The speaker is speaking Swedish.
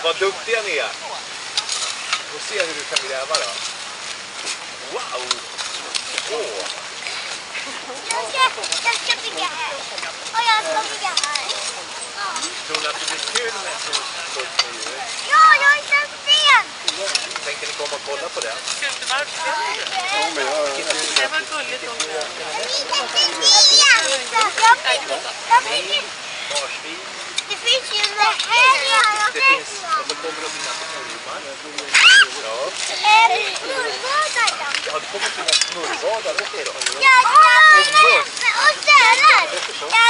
Vad duktiga ni är. Får se hur du kan gräva då. Wow! Åh! Jag ska bygga här. Och jag ska bygga här. Tror ni att det blir kul med ett hus fullt med djur? Ja, jag har inte en sten. Tänker ni komma och kolla på det? Ska inte vara det var gulligt också. Marsvin. Det finns ju med här. Det finns, och så kommer det att finnas ormar. Ja. Mullvadar då? Ja, det kommer att finnas mullvadar också då. Ja, och sälar. Ja,